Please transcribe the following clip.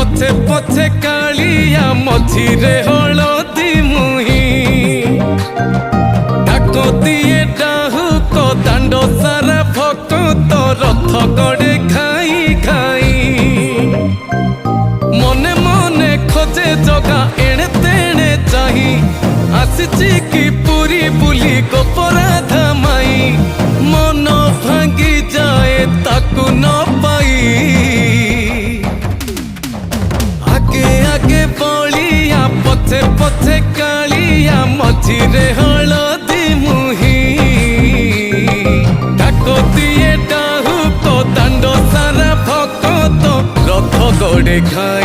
पछे पछे कालिया मझिरे हलदी मुही डाक दिए डाहुक दांड सारा भक्त रथ गड़े खाई खाई मने मने खोजे जगा एणे तेणे चाही आसिची की पूरी बुली गोपराधा माई मन भांगी जाए ताकू न पाई आगे आगे बलिया पछे पछे कालिया मझिरे हलदी मुही डाक दिए डाहुक दांड सारा भक्त रथ गड़े खाई।